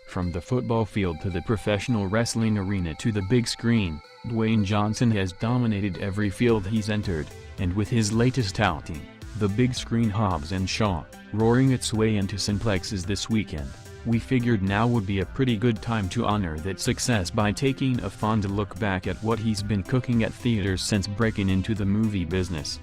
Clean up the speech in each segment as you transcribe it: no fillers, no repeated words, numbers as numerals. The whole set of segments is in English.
From the football field to the professional wrestling arena to the big screen, Dwayne Johnson has dominated every field he's entered, and with his latest outing, the big screen Hobbs and Shaw, roaring its way into cineplexes this weekend, we figured now would be a pretty good time to honor that success by taking a fond look back at what he's been cooking at theaters since breaking into the movie business.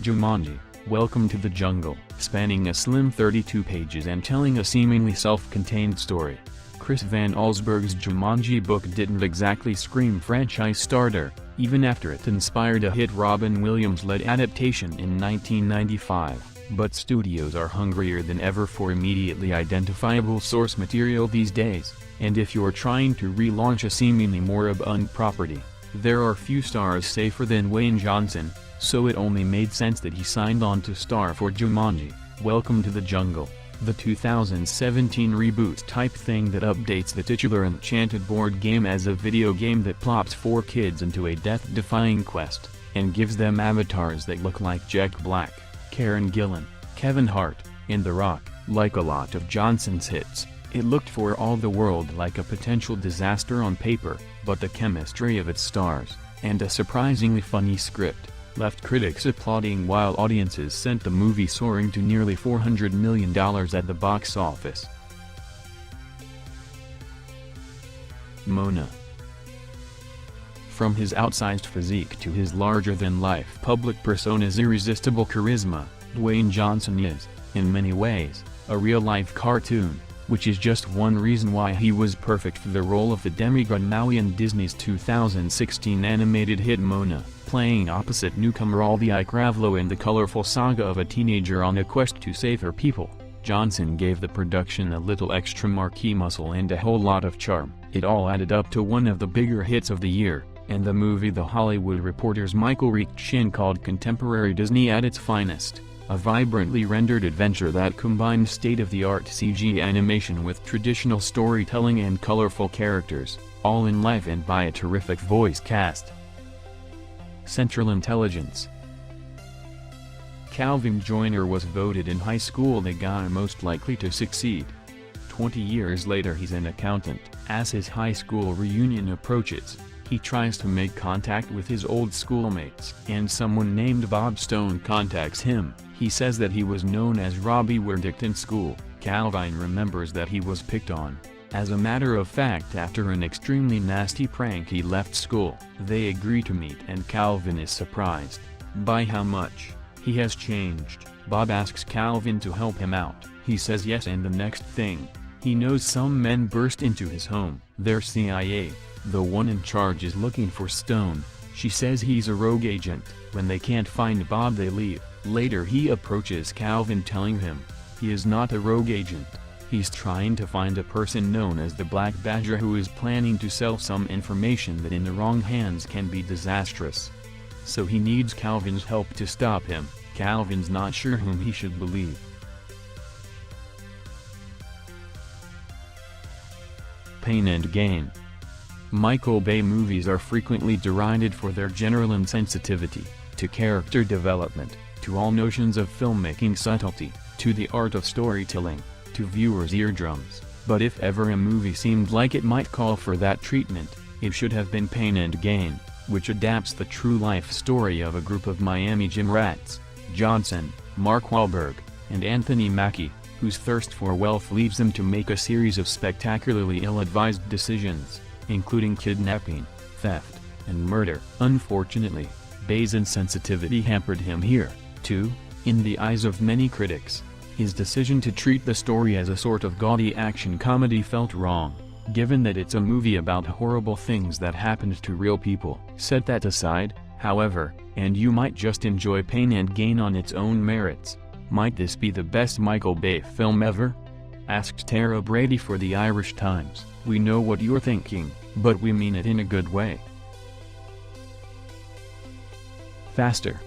Jumanji, Welcome to the Jungle, spanning a slim 32 pages and telling a seemingly self-contained story. Chris Van Allsburg's Jumanji book didn't exactly scream franchise starter, even after it inspired a hit Robin Williams-led adaptation in 1995, but studios are hungrier than ever for immediately identifiable source material these days, and if you're trying to relaunch a seemingly moribund property, there are few stars safer than Dwayne Johnson, so it only made sense that he signed on to star for Jumanji, Welcome to the Jungle, the 2017 reboot type thing that updates the titular Enchanted board game as a video game that plops 4 kids into a death-defying quest, and gives them avatars that look like Jack Black, Karen Gillan, Kevin Hart, and The Rock. Like a lot of Johnson's hits, it looked for all the world like a potential disaster on paper, but the chemistry of its stars, and a surprisingly funny script, left critics applauding while audiences sent the movie soaring to nearly $400 million at the box office. Moana. From his outsized physique to his larger-than-life public persona's irresistible charisma, Dwayne Johnson is, in many ways, a real-life cartoon, which is just one reason why he was perfect for the role of the demigod Maui in Disney's 2016 animated hit Moana, playing opposite newcomer Aldi Kravlo in the colorful saga of a teenager on a quest to save her people. Johnson gave the production a little extra marquee muscle and a whole lot of charm. It all added up to one of the bigger hits of the year, and the movie The Hollywood Reporter's Michael Reich called contemporary Disney at its finest. A vibrantly rendered adventure that combined state-of-the-art CG animation with traditional storytelling and colorful characters, all enlivened by a terrific voice cast. Central Intelligence. Calvin Joyner was voted in high school the guy most likely to succeed. 20 years later he's an accountant. As his high school reunion approaches, he tries to make contact with his old schoolmates, and someone named Bob Stone contacts him. He says that he was known as Robbie Werdict in school. Calvin remembers that he was picked on. As a matter of fact, after an extremely nasty prank he left school. They agree to meet and Calvin is surprised by how much he has changed. Bob asks Calvin to help him out. He says yes, and the next thing he knows, some men burst into his home. They're CIA. The one in charge is looking for Stone. She says he's a rogue agent. When they can't find Bob they leave. Later he approaches Calvin telling him he is not a rogue agent. He's trying to find a person known as the Black Badger who is planning to sell some information that in the wrong hands can be disastrous. So he needs Calvin's help to stop him. Calvin's not sure whom he should believe. Pain and Gain. Michael Bay movies are frequently derided for their general insensitivity to character development, to all notions of filmmaking subtlety, to the art of storytelling, to viewers' eardrums. But if ever a movie seemed like it might call for that treatment, it should have been Pain and Gain, which adapts the true-life story of a group of Miami gym rats, Johnson, Mark Wahlberg, and Anthony Mackie, whose thirst for wealth leads them to make a series of spectacularly ill-advised decisions, including kidnapping, theft, and murder. Unfortunately, Bay's insensitivity hampered him here, too. In the eyes of many critics, his decision to treat the story as a sort of gaudy action comedy felt wrong, given that it's a movie about horrible things that happened to real people. Set that aside, however, and you might just enjoy Pain and Gain on its own merits. Might this be the best Michael Bay film ever? Asked Tara Brady for the Irish Times. We know what you're thinking, but we mean it in a good way. Faster.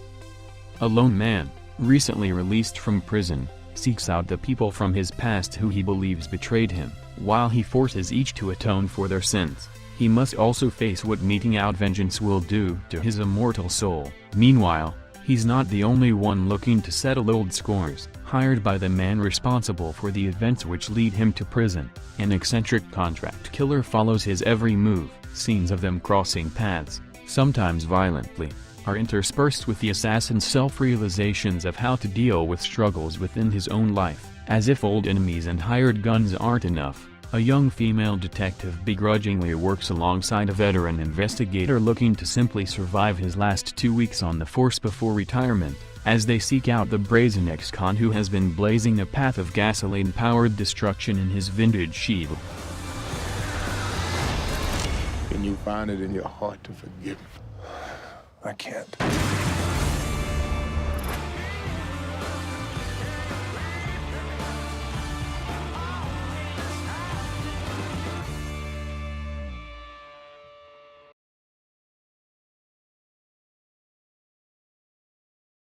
A lone man, recently released from prison, seeks out the people from his past who he believes betrayed him. While he forces each to atone for their sins, he must also face what meting out vengeance will do to his immortal soul. Meanwhile, he's not the only one looking to settle old scores. hired by the man responsible for the events which lead him to prison. An eccentric contract killer follows his every move. Scenes of them crossing paths, sometimes violently, are interspersed with the assassin's self-realizations of how to deal with struggles within his own life. As if old enemies and hired guns aren't enough, a young female detective begrudgingly works alongside a veteran investigator looking to simply survive his last 2 weeks on the force before retirement, as they seek out the brazen ex-con who has been blazing a path of gasoline-powered destruction in his vintage Chevy. Can you find it in your heart to forgive? I can't.